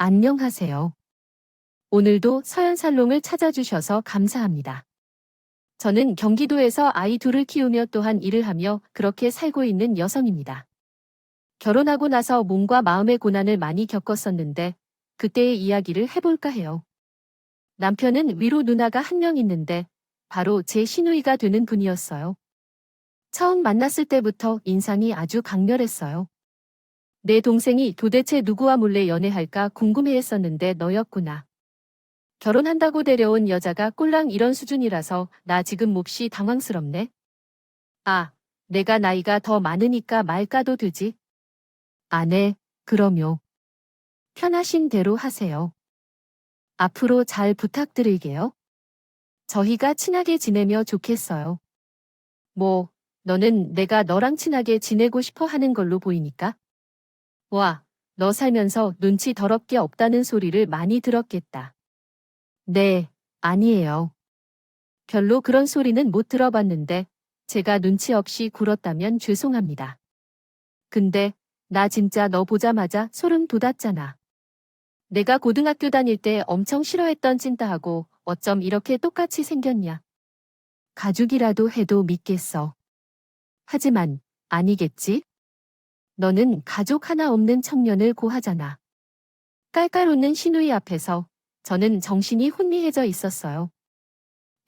안녕하세요. 오늘도 서연살롱을 찾아주셔서 감사합니다. 저는 경기도에서 아이 둘을 키우며 또한 일을 하며 그렇게 살고 있는 여성입니다. 결혼하고 나서 몸과 마음의 고난을 많이 겪었었는데 그때의 이야기를 해볼까 해요. 남편은 위로 누나가 한 명 있는데 바로 제 시누이가 되는 분이었어요. 처음 만났을 때부터 인상이 아주 강렬했어요. 내 동생이 도대체 누구와 몰래 연애할까 궁금해했었는데 너였구나. 결혼한다고 데려온 여자가 꼴랑 이런 수준이라서 나 지금 몹시 당황스럽네. 아, 내가 나이가 더 많으니까 말까도 되지. 아, 네, 그럼요. 편하신 대로 하세요. 앞으로 잘 부탁드릴게요. 저희가 친하게 지내며 좋겠어요. 뭐, 너는 내가 너랑 친하게 지내고 싶어 하는 걸로 보이니까? 와, 너 살면서 눈치 더럽게 없다는 소리를 많이 들었겠다. 네, 아니에요. 별로 그런 소리는 못 들어봤는데 제가 눈치 없이 굴었다면 죄송합니다. 근데 나 진짜 너 보자마자 소름 돋았잖아. 내가 고등학교 다닐 때 엄청 싫어했던 찐따하고 어쩜 이렇게 똑같이 생겼냐. 가족이라도 해도 믿겠어. 하지만 아니겠지? 너는 가족 하나 없는 청년을 고하잖아. 깔깔 웃는 시누이 앞에서 저는 정신이 혼미해져 있었어요.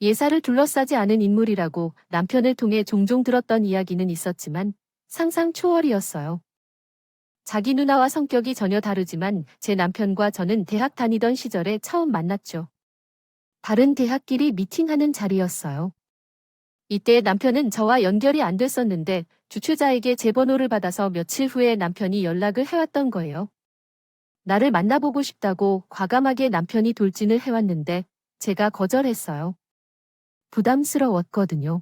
예사를 둘러싸지 않은 인물이라고 남편을 통해 종종 들었던 이야기는 있었지만 상상 초월이었어요. 자기 누나와 성격이 전혀 다르지만 제 남편과 저는 대학 다니던 시절에 처음 만났죠. 다른 대학끼리 미팅하는 자리였어요. 이때 남편은 저와 연결이 안 됐었는데 주최자에게 제 번호를 받아서 며칠 후에 남편이 연락을 해왔던 거예요. 나를 만나보고 싶다고 과감하게 남편이 돌진을 해왔는데 제가 거절했어요. 부담스러웠거든요.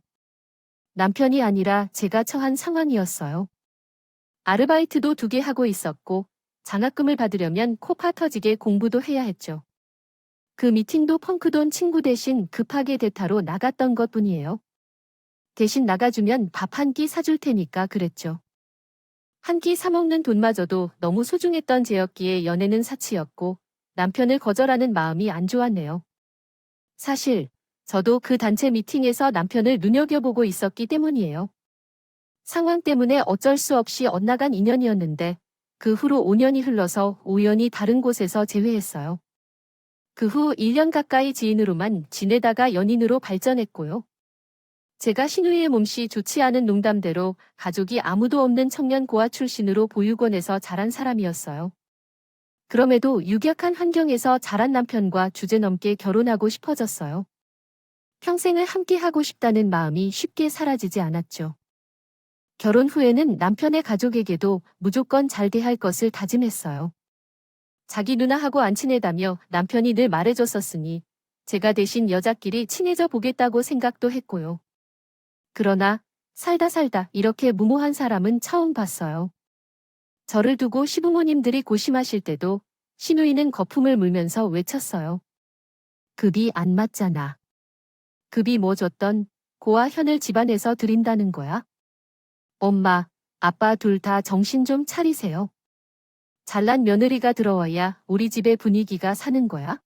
남편이 아니라 제가 처한 상황이었어요. 아르바이트도 2개 하고 있었고 장학금을 받으려면 코파 터지게 공부도 해야 했죠. 그 미팅도 펑크돈 친구 대신 급하게 대타로 나갔던 것뿐이에요. 대신 나가주면 밥 한 끼 사줄 테니까 그랬죠. 한 끼 사먹는 돈마저도 너무 소중했던 제였기에 연애는 사치였고 남편을 거절하는 마음이 안 좋았네요. 사실 저도 그 단체 미팅에서 남편을 눈여겨보고 있었기 때문이에요. 상황 때문에 어쩔 수 없이 엇나간 인연이었는데 그 후로 5년이 흘러서 우연히 다른 곳에서 재회했어요. 그 후 1년 가까이 지인으로만 지내다가 연인으로 발전했고요. 제가 시누이의 몸씨 좋지 않은 농담대로 가족이 아무도 없는 청년 고아 출신으로 보육원에서 자란 사람이었어요. 그럼에도 유격한 환경에서 자란 남편과 주제넘게 결혼하고 싶어졌어요. 평생을 함께하고 싶다는 마음이 쉽게 사라지지 않았죠. 결혼 후에는 남편의 가족에게도 무조건 잘 대할 것을 다짐했어요. 자기 누나하고 안 친해다며 남편이 늘 말해줬었으니 제가 대신 여자끼리 친해져 보겠다고 생각도 했고요. 그러나 살다 이렇게 무모한 사람은 처음 봤어요. 저를 두고 시부모님들이 고심하실 때도 시누이는 거품을 물면서 외쳤어요. 급이 안 맞잖아. 급이 뭐 줬던 고와 현을 집안에서 드린다는 거야? 엄마, 아빠 둘 다 정신 좀 차리세요. 잘난 며느리가 들어와야 우리 집의 분위기가 사는 거야?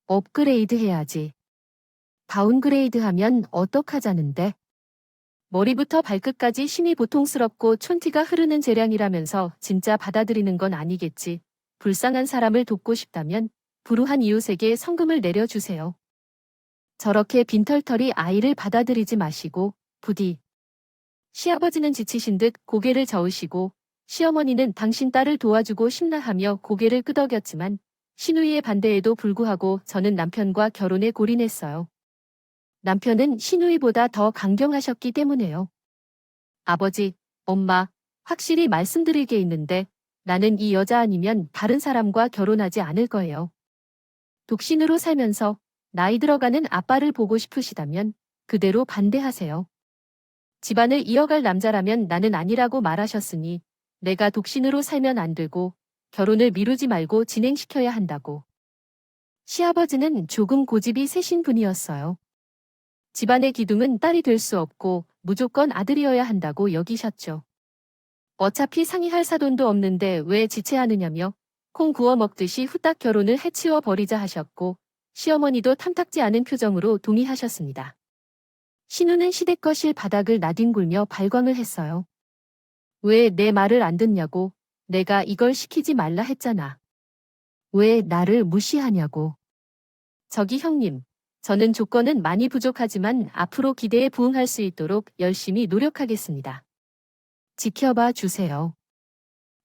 업그레이드 해야지. 다운그레이드 하면 어떡하자는데? 머리부터 발끝까지 심히 고통스럽고 촌티가 흐르는 재량이라면서 진짜 받아들이는 건 아니겠지. 불쌍한 사람을 돕고 싶다면 불우한 이웃에게 성금을 내려주세요. 저렇게 빈털터리 아이를 받아들이지 마시고 부디. 시아버지는 지치신 듯 고개를 저으시고 시어머니는 당신 딸을 도와주고 싶나 하며 고개를 끄덕였지만 시누이의 반대에도 불구하고 저는 남편과 결혼에 골인했어요. 남편은 시누이보다 더 강경하셨기 때문에요. 아버지, 엄마, 확실히 말씀드릴 게 있는데 나는 이 여자 아니면 다른 사람과 결혼하지 않을 거예요. 독신으로 살면서 나이 들어가는 아빠를 보고 싶으시다면 그대로 반대하세요. 집안을 이어갈 남자라면 나는 아니라고 말하셨으니 내가 독신으로 살면 안 되고 결혼을 미루지 말고 진행시켜야 한다고. 시아버지는 조금 고집이 세신 분이었어요. 집안의 기둥은 딸이 될 수 없고 무조건 아들이어야 한다고 여기셨죠. 어차피 상의할 사돈도 없는데 왜 지체하느냐며 콩 구워 먹듯이 후딱 결혼을 해치워 버리자 하셨고 시어머니도 탐탁지 않은 표정으로 동의하셨습니다. 신우는 시댁거실 바닥을 나뒹굴며 발광을 했어요. 왜 내 말을 안 듣냐고. 내가 이걸 시키지 말라 했잖아. 왜 나를 무시하냐고. 저기 형님, 저는 조건은 많이 부족하지만 앞으로 기대에 부응할 수 있도록 열심히 노력하겠습니다. 지켜봐 주세요.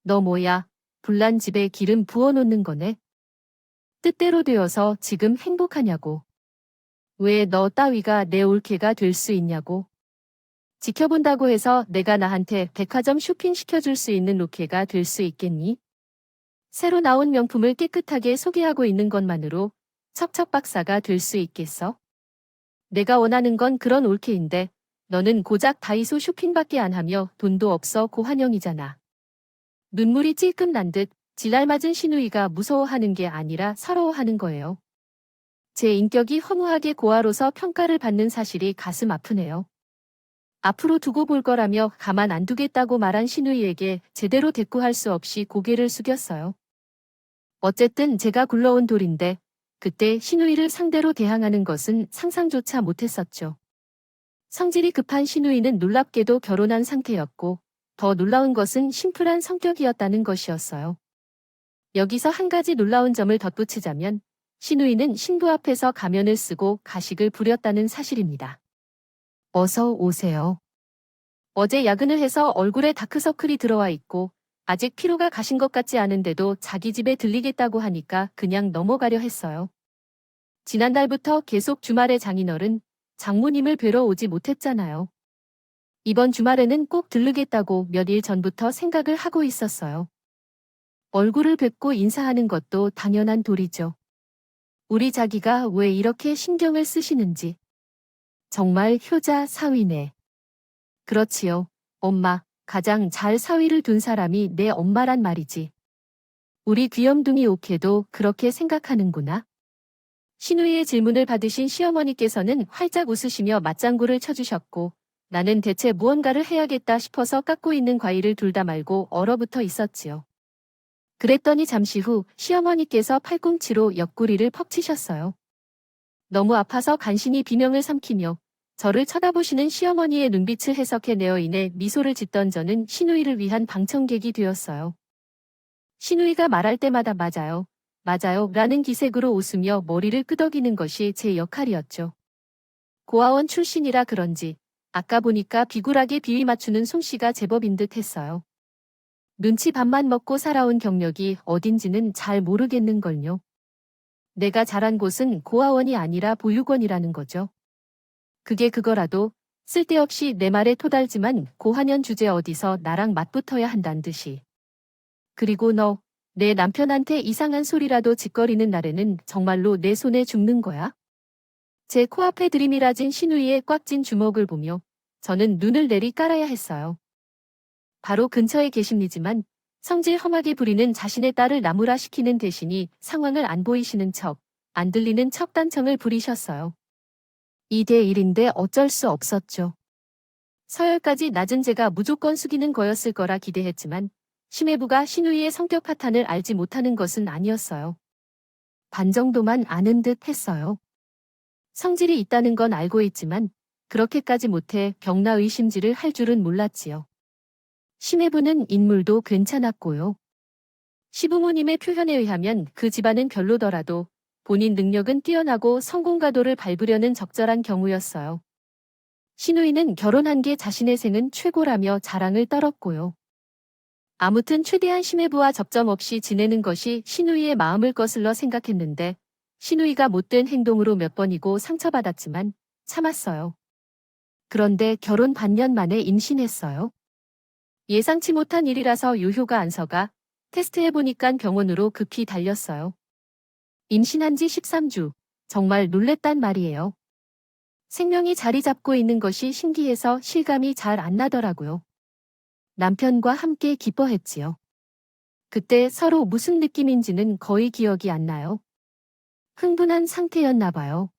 너 뭐야? 불난 집에 기름 부어놓는 거네? 뜻대로 되어서 지금 행복하냐고. 왜 너 따위가 내 올케가 될 수 있냐고. 지켜본다고 해서 내가 나한테 백화점 쇼핑 시켜줄 수 있는 로케가 될 수 있겠니? 새로 나온 명품을 깨끗하게 소개하고 있는 것만으로 척척박사가 될 수 있겠어? 내가 원하는 건 그런 올케인데 너는 고작 다이소 쇼핑밖에 안 하며 돈도 없어 고환영이잖아. 눈물이 찔끔 난 듯 지랄맞은 신우이가 무서워하는 게 아니라 서러워하는 거예요. 제 인격이 허무하게 고아로서 평가를 받는 사실이 가슴 아프네요. 앞으로 두고 볼 거라며 가만 안 두겠다고 말한 신우이에게 제대로 대꾸할 수 없이 고개를 숙였어요. 어쨌든 제가 굴러온 돌인데 그때 신우이를 상대로 대항하는 것은 상상조차 못했었죠. 성질이 급한 신우이는 놀랍게도 결혼한 상태였고 더 놀라운 것은 심플한 성격이었다는 것이었어요. 여기서 한 가지 놀라운 점을 덧붙이자면 신우이는 신부 앞에서 가면을 쓰고 가식을 부렸다는 사실입니다. 어서 오세요. 어제 야근을 해서 얼굴에 다크서클이 들어와 있고 아직 피로가 가신 것 같지 않은데도 자기 집에 들리겠다고 하니까 그냥 넘어가려 했어요. 지난달부터 계속 주말에 장인어른, 장모님을 뵈러 오지 못했잖아요. 이번 주말에는 꼭 들르겠다고 몇 일 전부터 생각을 하고 있었어요. 얼굴을 뵙고 인사하는 것도 당연한 도리죠. 우리 자기가 왜 이렇게 신경을 쓰시는지. 정말 효자 사위네. 그렇지요. 엄마, 가장 잘 사위를 둔 사람이 내 엄마란 말이지. 우리 귀염둥이 옥혜도 그렇게 생각하는구나. 신우이의 질문을 받으신 시어머니께서는 활짝 웃으시며 맞장구를 쳐주셨고 나는 대체 무언가를 해야겠다 싶어서 깎고 있는 과일을 둘 다 말고 얼어붙어 있었지요. 그랬더니 잠시 후 시어머니께서 팔꿈치로 옆구리를 퍽 치셨어요. 너무 아파서 간신히 비명을 삼키며 저를 쳐다보시는 시어머니의 눈빛을 해석해내어 인해 미소를 짓던 저는 신우이를 위한 방청객이 되었어요. 신우이가 말할 때마다 맞아요. 맞아요 라는 기색으로 웃으며 머리를 끄덕이는 것이 제 역할이었죠. 고아원 출신이라 그런지 아까 보니까 비굴하게 비위 맞추는 솜씨가 제법인 듯 했어요. 눈치 밥만 먹고 살아온 경력이 어딘지는 잘 모르겠는걸요. 내가 자란 곳은 고아원이 아니라 보육원이라는 거죠. 그게 그거라도 쓸데없이 내 말에 토달지만 고한연 주제 어디서 나랑 맞붙어야 한단 듯이. 그리고 너, 내 남편한테 이상한 소리라도 짓거리는 날에는 정말로 내 손에 죽는 거야? 제 코앞에 들이밀어진 신우이의 꽉 쥔 주먹을 보며 저는 눈을 내리 깔아야 했어요. 바로 근처에 계십니지만 성질 험하게 부리는 자신의 딸을 나무라시키는 대신이 상황을 안 보이시는 척, 안 들리는 척 단청을 부리셨어요. 2대1인데 어쩔 수 없었죠. 서열까지 낮은 제가 무조건 숙이는 거였을 거라 기대했지만 심해부가 신우이의 성격 파탄을 알지 못하는 것은 아니었어요. 반 정도만 아는 듯 했어요. 성질이 있다는 건 알고 있지만 그렇게까지 못해 병나 의심질을 할 줄은 몰랐지요. 심해부는 인물도 괜찮았고요. 시부모님의 표현에 의하면 그 집안은 별로더라도 본인 능력은 뛰어나고 성공가도를 밟으려는 적절한 경우였어요. 신우이는 결혼한 게 자신의 생은 최고라며 자랑을 떨었고요. 아무튼 최대한 심해부와 접점 없이 지내는 것이 신우이의 마음을 거슬러 생각했는데 신우이가 못된 행동으로 몇 번이고 상처받았지만 참았어요. 그런데 결혼 반년 만에 임신했어요. 예상치 못한 일이라서 유효가 안 서가 테스트해보니깐 병원으로 급히 달렸어요. 임신한 지 13주. 정말 놀랬단 말이에요. 생명이 자리 잡고 있는 것이 신기해서 실감이 잘 안 나더라고요. 남편과 함께 기뻐했지요. 그때 서로 무슨 느낌인지는 거의 기억이 안 나요. 흥분한 상태였나 봐요.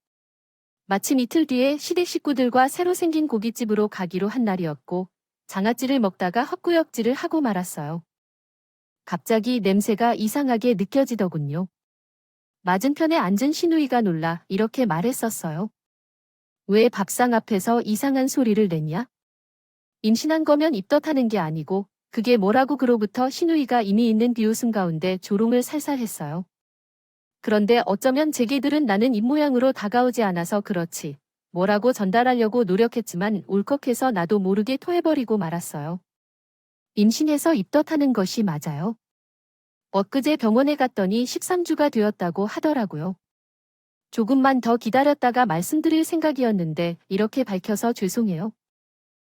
마침 이틀 뒤에 시댁 식구들과 새로 생긴 고깃집으로 가기로 한 날이었고 장아찌를 먹다가 헛구역질을 하고 말았어요. 갑자기 냄새가 이상하게 느껴지더군요. 맞은편에 앉은 시누이가 놀라 이렇게 말했었어요. 왜 밥상 앞에서 이상한 소리를 내냐? 임신한 거면 입덧하는 게 아니고 그게 뭐라고. 그로부터 시누이가 이미 있는 비웃음 가운데 조롱을 살살 했어요. 그런데 어쩌면 제게들은 나는 입모양으로 다가오지 않아서 그렇지. 뭐라고 전달하려고 노력했지만 울컥해서 나도 모르게 토해버리고 말았어요. 임신해서 입덧하는 것이 맞아요. 엊그제 병원에 갔더니 13주가 되었다고 하더라고요. 조금만 더 기다렸다가 말씀드릴 생각이었는데 이렇게 밝혀서 죄송해요.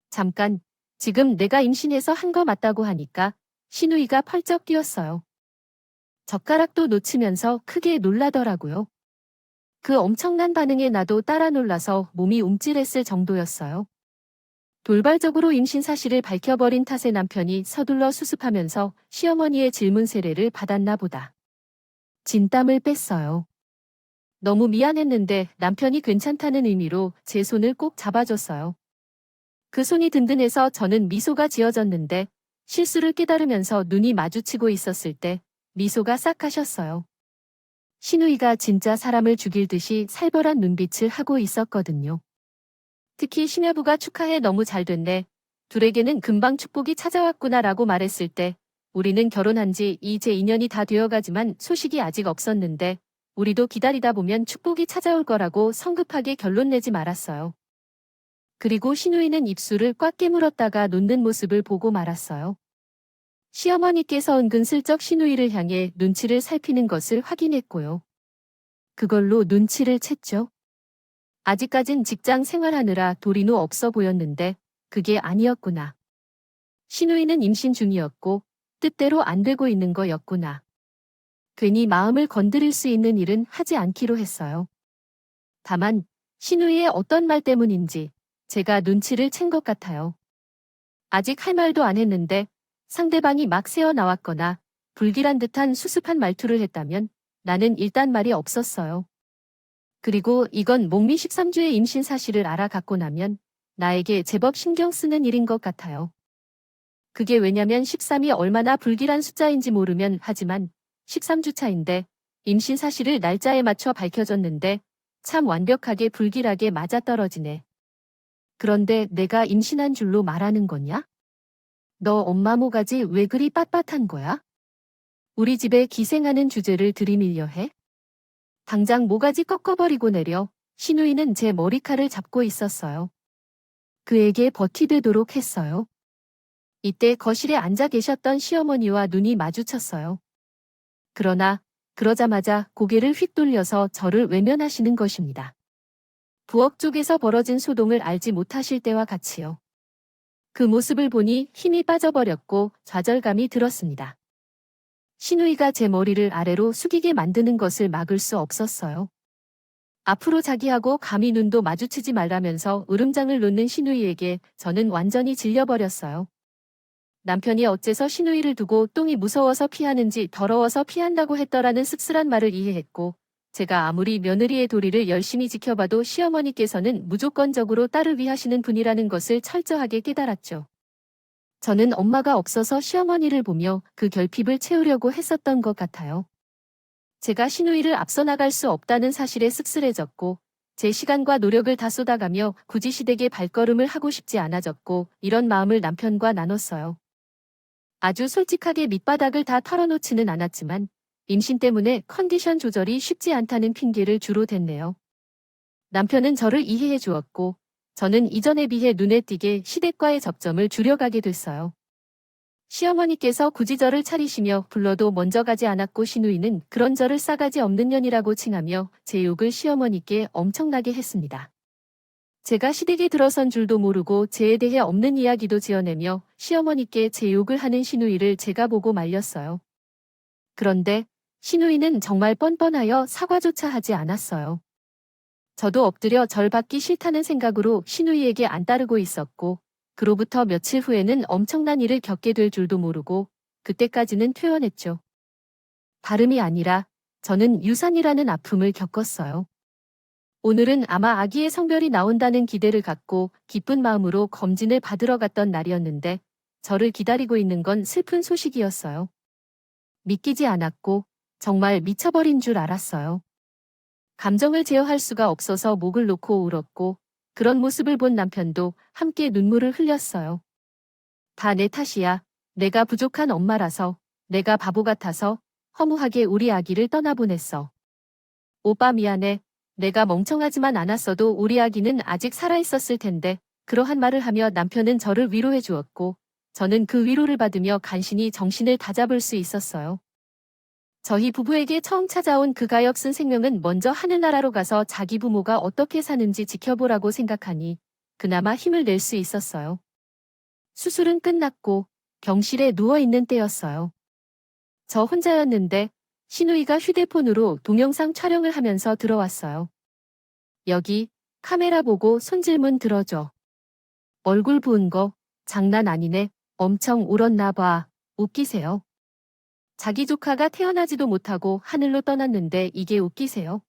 잠깐, 지금 내가 임신해서 한 거 맞다고 하니까 시누이가 펄쩍 뛰었어요. 젓가락도 놓치면서 크게 놀라더라고요. 그 엄청난 반응에 나도 따라 놀라서 몸이 움찔했을 정도였어요. 돌발적으로 임신 사실을 밝혀버린 탓에 남편이 서둘러 수습하면서 시어머니의 질문 세례를 받았나 보다. 진땀을 뺐어요. 너무 미안했는데 남편이 괜찮다는 의미로 제 손을 꼭 잡아줬어요. 그 손이 든든해서 저는 미소가 지어졌는데 실수를 깨달으면서 눈이 마주치고 있었을 때 미소가 싹 가셨어요. 시누이가 진짜 사람을 죽일 듯이 살벌한 눈빛을 하고 있었거든요. 특히 심여부가 축하해 너무 잘 됐네. 둘에게는 금방 축복이 찾아왔구나라고 말했을 때 우리는 결혼한 지 이제 2년이 다 되어가지만 소식이 아직 없었는데 우리도 기다리다 보면 축복이 찾아올 거라고 성급하게 결론 내지 말았어요. 그리고 시누이는 입술을 꽉 깨물었다가 놓는 모습을 보고 말았어요. 시어머니께서 은근슬쩍 시누이를 향해 눈치를 살피는 것을 확인했고요. 그걸로 눈치를 챘죠. 아직까진 직장 생활하느라 도리노 없어 보였는데 그게 아니었구나. 시누이는 임신 중이었고 뜻대로 안 되고 있는 거였구나. 괜히 마음을 건드릴 수 있는 일은 하지 않기로 했어요. 다만 시누이의 어떤 말 때문인지 제가 눈치를 챈 것 같아요. 아직 할 말도 안 했는데 상대방이 막 새어나왔거나 불길한 듯한 수습한 말투를 했다면 나는 일단 말이 없었어요. 그리고 이건 목미 13주의 임신 사실을 알아갖고 나면 나에게 제법 신경 쓰는 일인 것 같아요. 그게 왜냐면 13이 얼마나 불길한 숫자인지 모르면 하지만 13주 차인데 임신 사실을 날짜에 맞춰 밝혀졌는데 참 완벽하게 불길하게 맞아떨어지네. 그런데 내가 임신한 줄로 말하는 거냐? 너 엄마 모가지 왜 그리 빳빳한 거야? 우리 집에 기생하는 주제를 들이밀려 해? 당장 모가지 꺾어버리고 내려 시누이는 제 머리칼을 잡고 있었어요. 그에게 버티되도록 했어요. 이때 거실에 앉아 계셨던 시어머니와 눈이 마주쳤어요. 그러자마자 고개를 휙 돌려서 저를 외면하시는 것입니다. 부엌 쪽에서 벌어진 소동을 알지 못하실 때와 같이요. 그 모습을 보니 힘이 빠져버렸고 좌절감이 들었습니다. 시누이가 제 머리를 아래로 숙이게 만드는 것을 막을 수 없었어요. 앞으로 자기하고 감히 눈도 마주치지 말라면서 으름장을 놓는 시누이에게 저는 완전히 질려버렸어요. 남편이 어째서 시누이를 두고 똥이 무서워서 피하는지 더러워서 피한다고 했더라는 씁쓸한 말을 이해했고 제가 아무리 며느리의 도리를 열심히 지켜봐도 시어머니께서는 무조건적으로 딸을 위하시는 분이라는 것을 철저하게 깨달았죠. 저는 엄마가 없어서 시어머니를 보며 그 결핍을 채우려고 했었던 것 같아요. 제가 시누이를 앞서 나갈 수 없다는 사실에 씁쓸해졌고 제 시간과 노력을 다 쏟아가며 굳이 시댁에 발걸음을 하고 싶지 않아졌고 이런 마음을 남편과 나눴어요. 아주 솔직하게 밑바닥을 다 털어놓지는 않았지만 임신 때문에 컨디션 조절이 쉽지 않다는 핑계를 주로 댔네요. 남편은 저를 이해해 주었고 저는 이전에 비해 눈에 띄게 시댁과의 접점을 줄여가게 됐어요. 시어머니께서 굳이 저를 차리시며 불러도 먼저 가지 않았고 시누이는 그런 저를 싸가지 없는 년이라고 칭하며 제 욕을 시어머니께 엄청나게 했습니다. 제가 시댁에 들어선 줄도 모르고 제에 대해 없는 이야기도 지어내며 시어머니께 제 욕을 하는 시누이를 제가 보고 말렸어요. 그런데 시누이는 정말 뻔뻔하여 사과조차 하지 않았어요. 저도 엎드려 절 받기 싫다는 생각으로 시누이에게 안 따르고 있었고 그로부터 며칠 후에는 엄청난 일을 겪게 될 줄도 모르고 그때까지는 퇴원했죠. 다름이 아니라 저는 유산이라는 아픔을 겪었어요. 오늘은 아마 아기의 성별이 나온다는 기대를 갖고 기쁜 마음으로 검진을 받으러 갔던 날이었는데 저를 기다리고 있는 건 슬픈 소식이었어요. 믿기지 않았고 정말 미쳐버린 줄 알았어요. 감정을 제어할 수가 없어서 목을 놓고 울었고 그런 모습을 본 남편도 함께 눈물을 흘렸어요. 다 내 탓이야. 내가 부족한 엄마라서, 내가 바보 같아서 허무하게 우리 아기를 떠나보냈어. 오빠 미안해. 내가 멍청하지만 않았어도 우리 아기는 아직 살아있었을 텐데. 그러한 말을 하며 남편은 저를 위로해 주었고 저는 그 위로를 받으며 간신히 정신을 다잡을 수 있었어요. 저희 부부에게 처음 찾아온 그 가엾은 생명은 먼저 하늘나라로 가서 자기 부모가 어떻게 사는지 지켜보라고 생각하니 그나마 힘을 낼 수 있었어요. 수술은 끝났고 병실에 누워있는 때였어요. 저 혼자였는데 시누이가 휴대폰으로 동영상 촬영을 하면서 들어왔어요. 여기 카메라 보고 손질문 들어줘. 얼굴 부은 거 장난 아니네. 엄청 울었나 봐. 웃기세요. 자기 조카가 태어나지도 못하고 하늘로 떠났는데 이게 웃기세요.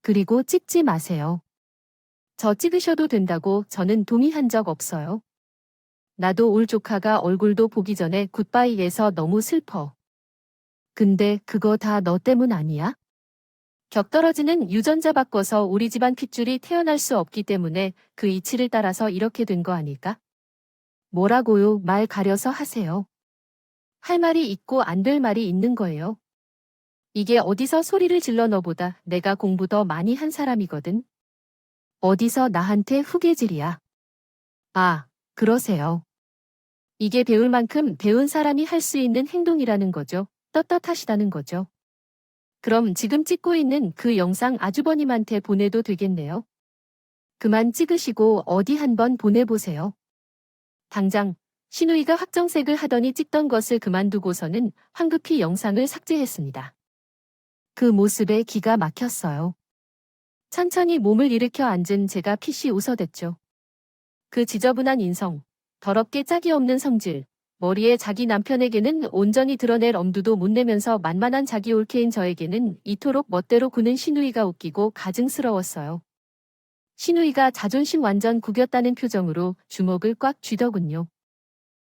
그리고 찍지 마세요. 저 찍으셔도 된다고 저는 동의한 적 없어요. 나도 울 조카가 얼굴도 보기 전에 굿바이에서 너무 슬퍼. 근데 그거 다 너 때문 아니야? 격떨어지는 유전자 바꿔서 우리 집안 핏줄이 태어날 수 없기 때문에 그 이치를 따라서 이렇게 된 거 아닐까? 뭐라고요? 말 가려서 하세요. 할 말이 있고 안 될 말이 있는 거예요. 이게 어디서 소리를 질러 너보다 내가 공부 더 많이 한 사람이거든. 어디서 나한테 후계질이야. 아, 그러세요. 이게 배울 만큼 배운 사람이 할 수 있는 행동이라는 거죠. 떳떳하시다는 거죠. 그럼 지금 찍고 있는 그 영상 아주버님한테 보내도 되겠네요. 그만 찍으시고 어디 한번 보내보세요. 당장 시누이가 확정색을 하더니 찍던 것을 그만두고서는 황급히 영상을 삭제했습니다. 그 모습에 기가 막혔어요. 천천히 몸을 일으켜 앉은 제가 피시 웃어댔죠. 그 지저분한 인성, 더럽게 짝이 없는 성질, 머리에 자기 남편에게는 온전히 드러낼 엄두도 못 내면서 만만한 자기 올케인 저에게는 이토록 멋대로 구는 시누이가 웃기고 가증스러웠어요. 시누이가 자존심 완전 구겼다는 표정으로 주먹을 꽉 쥐더군요.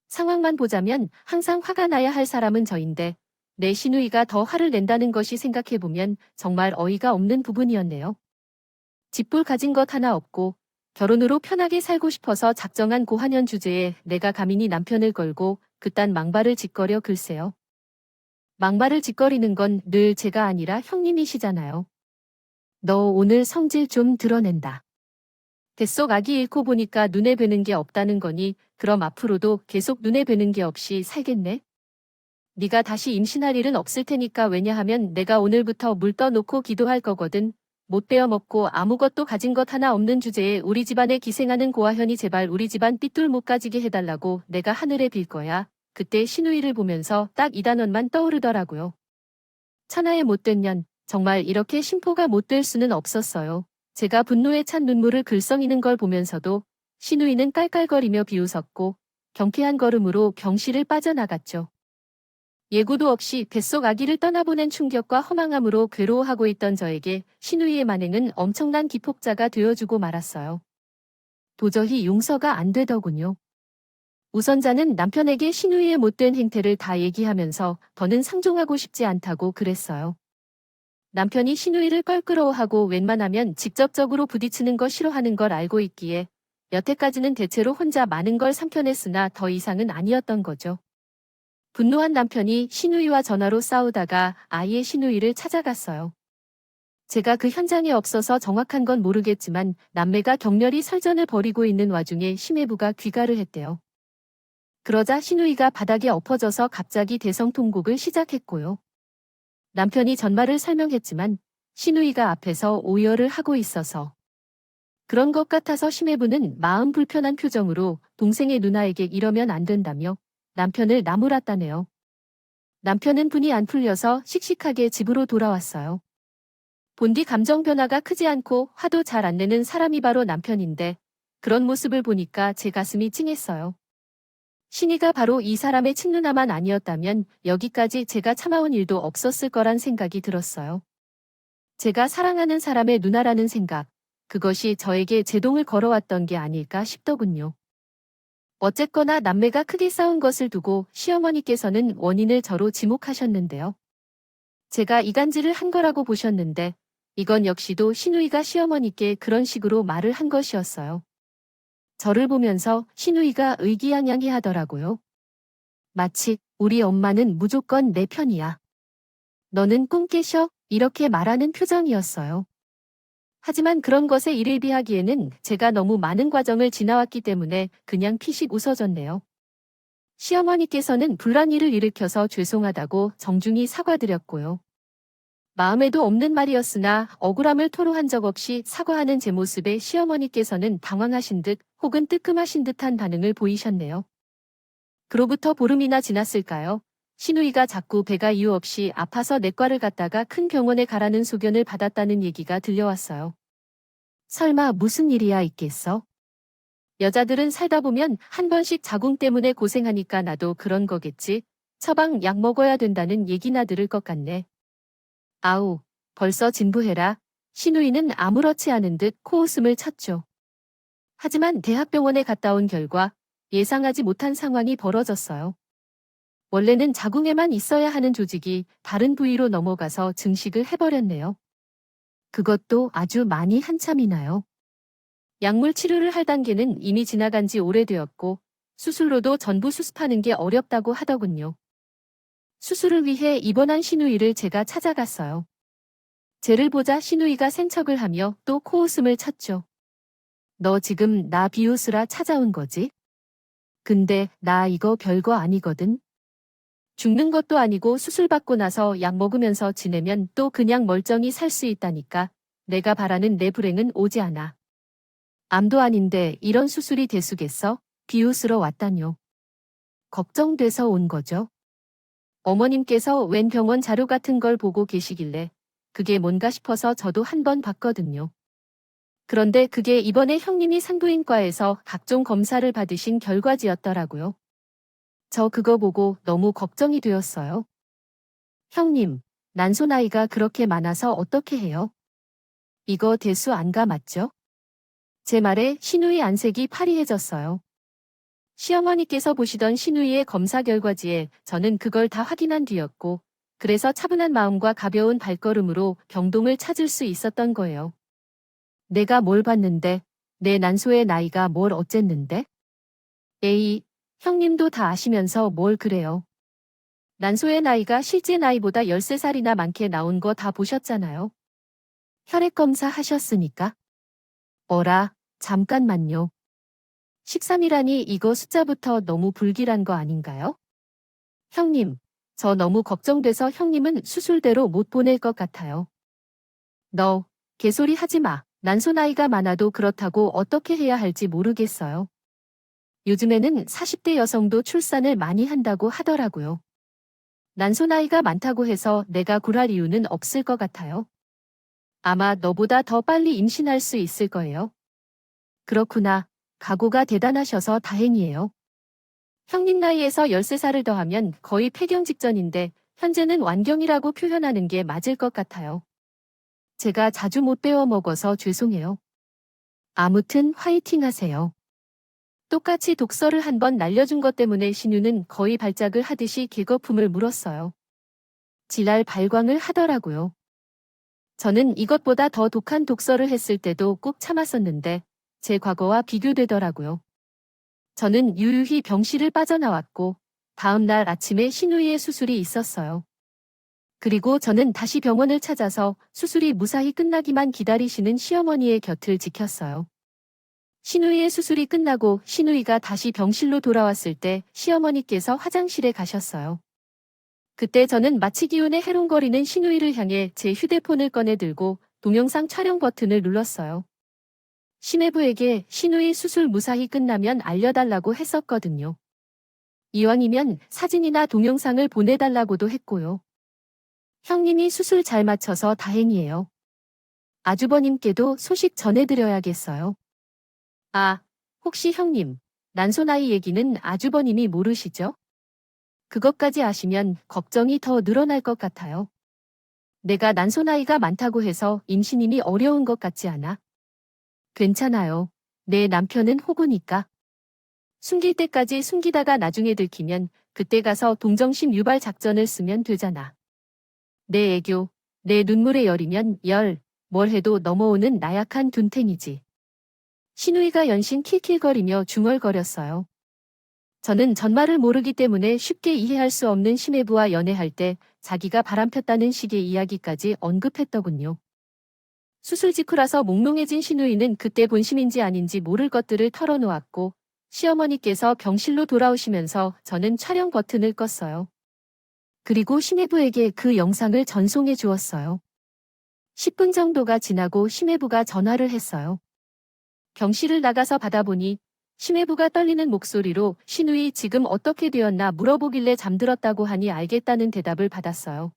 상황만 보자면 항상 화가 나야 할 사람은 저인데 내 시누이가 더 화를 낸다는 것이 생각해보면 정말 어이가 없는 부분이었네요. 집불 가진 것 하나 없고 결혼으로 편하게 살고 싶어서 작정한 고한연 주제에 내가 감히 남편을 걸고 그딴 망발을 짓거려 글쎄요. 망발을 짓거리는 건 늘 제가 아니라 형님이시잖아요. 너 오늘 성질 좀 드러낸다. 뱃속 아기 잃고 보니까 눈에 뵈는 게 없다는 거니 그럼 앞으로도 계속 눈에 뵈는 게 없이 살겠네? 네가 다시 임신할 일은 없을 테니까 왜냐하면 내가 오늘부터 물 떠놓고 기도할 거거든. 못 베어먹고 아무것도 가진 것 하나 없는 주제에 우리 집안에 기생하는 고아현이 제발 우리 집안 삐뚤 못 가지게 해달라고 내가 하늘에 빌 거야. 그때 시누이를 보면서 딱 이 단원만 떠오르더라고요. 천하의 못된 년, 정말 이렇게 심포가 못 될 수는 없었어요. 제가 분노에 찬 눈물을 글썽이는 걸 보면서도 시누이는 깔깔거리며 비웃었고 경쾌한 걸음으로 병실을 빠져나갔죠. 예고도 없이 뱃속 아기를 떠나보낸 충격과 허망함으로 괴로워하고 있던 저에게 시누이의 만행은 엄청난 기폭자가 되어주고 말았어요. 도저히 용서가 안 되더군요. 우선자는 남편에게 시누이의 못된 행태를 다 얘기하면서 더는 상종하고 싶지 않다고 그랬어요. 남편이 시누이를 껄끄러워하고 웬만하면 직접적으로 부딪히는 거 싫어하는 걸 알고 있기에 여태까지는 대체로 혼자 많은 걸 삼켜냈으나 더 이상은 아니었던 거죠. 분노한 남편이 시누이와 전화로 싸우다가 아이의 시누이를 찾아갔어요. 제가 그 현장에 없어서 정확한 건 모르겠지만 남매가 격렬히 설전을 벌이고 있는 와중에 심해부가 귀가를 했대요. 그러자 시누이가 바닥에 엎어져서 갑자기 대성통곡을 시작했고요. 남편이 전말을 설명했지만 시누이가 앞에서 오열을 하고 있어서 그런 것 같아서 심해부는 마음 불편한 표정으로 동생의 누나에게 이러면 안 된다며 남편을 나무랐다네요. 남편은 분이 안 풀려서 씩씩하게 집으로 돌아왔어요. 본디 감정 변화가 크지 않고 화도 잘 안 내는 사람이 바로 남편인데 그런 모습을 보니까 제 가슴이 찡했어요. 신이가 바로 이 사람의 친누나만 아니었다면 여기까지 제가 참아온 일도 없었을 거란 생각이 들었어요. 제가 사랑하는 사람의 누나라는 생각, 그것이 저에게 제동을 걸어왔던 게 아닐까 싶더군요. 어쨌거나 남매가 크게 싸운 것을 두고 시어머니께서는 원인을 저로 지목하셨는데요. 제가 이간질을 한 거라고 보셨는데 이건 역시도 시누이가 시어머니께 그런 식으로 말을 한 것이었어요. 저를 보면서 시누이가 의기양양해 하더라고요. 마치 우리 엄마는 무조건 내 편이야. 너는 꿈 깨셔? 이렇게 말하는 표정이었어요. 하지만 그런 것에 이를 비하기에는 제가 너무 많은 과정을 지나왔기 때문에 그냥 피식 웃어졌네요. 시어머니께서는 불란일을 일으켜서 죄송하다고 정중히 사과드렸고요. 마음에도 없는 말이었으나 억울함을 토로한 적 없이 사과하는 제 모습에 시어머니께서는 당황하신 듯 혹은 뜨끔하신 듯한 반응을 보이셨네요. 그로부터 보름이나 지났을까요? 시누이가 자꾸 배가 이유 없이 아파서 내과를 갔다가 큰 병원에 가라는 소견을 받았다는 얘기가 들려왔어요. 설마 무슨 일이야 있겠어? 여자들은 살다 보면 한 번씩 자궁 때문에 고생하니까 나도 그런 거겠지. 처방 약 먹어야 된다는 얘기나 들을 것 같네. 아우, 벌써 진부해라. 시누이는 아무렇지 않은 듯 코웃음을 쳤죠. 하지만 대학병원에 갔다 온 결과 예상하지 못한 상황이 벌어졌어요. 원래는 자궁에만 있어야 하는 조직이 다른 부위로 넘어가서 증식을 해버렸네요. 그것도 아주 많이 한참이나요. 약물 치료를 할 단계는 이미 지나간 지 오래되었고 수술로도 전부 수습하는 게 어렵다고 하더군요. 수술을 위해 입원한 시누이를 제가 찾아갔어요. 쟤를 보자 시누이가 센척을 하며 또 코웃음을 쳤죠. 너 지금 나 비웃으라 찾아온 거지? 근데 나 이거 별거 아니거든. 죽는 것도 아니고 수술받고 나서 약 먹으면서 지내면 또 그냥 멀쩡히 살 수 있다니까. 내가 바라는 내 불행은 오지 않아. 암도 아닌데 이런 수술이 대수겠어? 비웃으러 왔다뇨. 걱정돼서 온 거죠. 어머님께서 웬 병원 자료 같은 걸 보고 계시길래 그게 뭔가 싶어서 저도 한번 봤거든요. 그런데 그게 이번에 형님이 산부인과에서 각종 검사를 받으신 결과지였더라고요. 저 그거 보고 너무 걱정이 되었어요. 형님, 난소 나이가 그렇게 많아서 어떻게 해요? 이거 대수 안가 맞죠? 제 말에 시누이 안색이 파리해졌어요. 시어머니께서 보시던 시누이의 검사 결과지에 저는 그걸 다 확인한 뒤였고, 그래서 차분한 마음과 가벼운 발걸음으로 병동을 찾을 수 있었던 거예요. 내가 뭘 봤는데, 내 난소의 나이가 뭘 어쨌는데? 에이, 형님도 다 아시면서 뭘 그래요. 난소의 나이가 실제 나이보다 13살이나 많게 나온 거 다 보셨잖아요. 혈액검사 하셨으니까. 어라, 잠깐만요. 13이라니 이거 숫자부터 너무 불길한 거 아닌가요? 형님, 저 너무 걱정돼서 형님은 수술대로 못 보낼 것 같아요. 너, 개소리 하지 마. 난소 나이가 많아도 그렇다고 어떻게 해야 할지 모르겠어요. 요즘에는 40대 여성도 출산을 많이 한다고 하더라고요. 난소 나이가 많다고 해서 내가 굴할 이유는 없을 것 같아요. 아마 너보다 더 빨리 임신할 수 있을 거예요. 그렇구나. 각오가 대단하셔서 다행이에요. 형님 나이에서 13살을 더하면 거의 폐경 직전인데 현재는 완경이라고 표현하는 게 맞을 것 같아요. 제가 자주 못 배워 먹어서 죄송해요. 아무튼 화이팅 하세요. 똑같이 독서를 한번 날려준 것 때문에 신유는 거의 발작을 하듯이 길거품을 물었어요. 지랄 발광을 하더라고요. 저는 이것보다 더 독한 독서를 했을 때도 꾹 참았었는데 제 과거와 비교되더라고요. 저는 유유히 병실을 빠져나왔고 다음 날 아침에 신우이의 수술이 있었어요. 그리고 저는 다시 병원을 찾아서 수술이 무사히 끝나기만 기다리시는 시어머니의 곁을 지켰어요. 신우이의 수술이 끝나고 신우이가 다시 병실로 돌아왔을 때 시어머니께서 화장실에 가셨어요. 그때 저는 마취 기운에 해롱거리는 신우이를 향해 제 휴대폰을 꺼내 들고 동영상 촬영 버튼을 눌렀어요. 심해부에게 신우이 수술 무사히 끝나면 알려달라고 했었거든요. 이왕이면 사진이나 동영상을 보내달라고도 했고요. 형님이 수술 잘 마쳐서 다행이에요. 아주버님께도 소식 전해드려야겠어요. 아, 혹시 형님, 난소 나이 얘기는 아주버님이 모르시죠? 그것까지 아시면 걱정이 더 늘어날 것 같아요. 내가 난소 나이가 많다고 해서 임신임이 어려운 것 같지 않아? 괜찮아요. 내 남편은 호구니까. 숨길 때까지 숨기다가 나중에 들키면 그때 가서 동정심 유발 작전을 쓰면 되잖아. 내 애교, 내 눈물의 열이면 뭘 해도 넘어오는 나약한 둔탱이지. 신우이가 연신 킬킬거리며 중얼거렸어요. 저는 전말을 모르기 때문에 쉽게 이해할 수 없는 심해부와 연애할 때 자기가 바람폈다는 식의 이야기까지 언급했더군요. 수술 직후라서 몽롱해진 신우이는 그때 본심인지 아닌지 모를 것들을 털어놓았고 시어머니께서 병실로 돌아오시면서 저는 촬영 버튼을 껐어요. 그리고 심해부에게 그 영상을 전송해 주었어요. 10분 정도가 지나고 심해부가 전화를 했어요. 병실을 나가서 받아보니 심해부가 떨리는 목소리로 신우이 지금 어떻게 되었나 물어보길래 잠들었다고 하니 알겠다는 대답을 받았어요.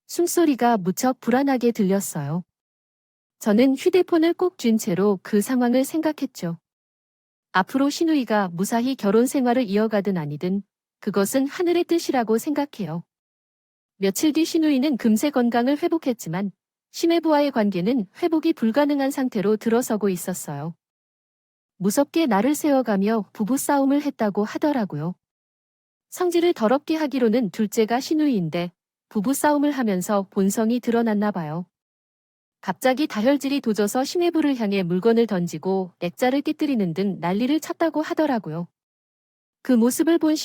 숨소리가 무척 불안하게 들렸어요. 저는 휴대폰을 꼭 쥔 채로 그 상황을 생각했죠. 앞으로 신우이가 무사히 결혼 생활을 이어가든 아니든 그것은 하늘의 뜻이라고 생각해요. 며칠 뒤 신우이는 금세 건강을 회복했지만 심해부와의 관계는 회복이 불가능한 상태로 들어서고 있었어요. 무섭게 날을 세워가며 부부싸움을 했다고 하더라고요. 성질을 더럽게 하기로는 둘째가 신우이인데 부부싸움을 하면서 본성이 드러났나 봐요. 갑자기 다혈질이 도져서 심해부를 향해 물건을 던지고 액자를 띠뜨리는 등 난리를 쳤다고 하더라고요. 그 모습을 본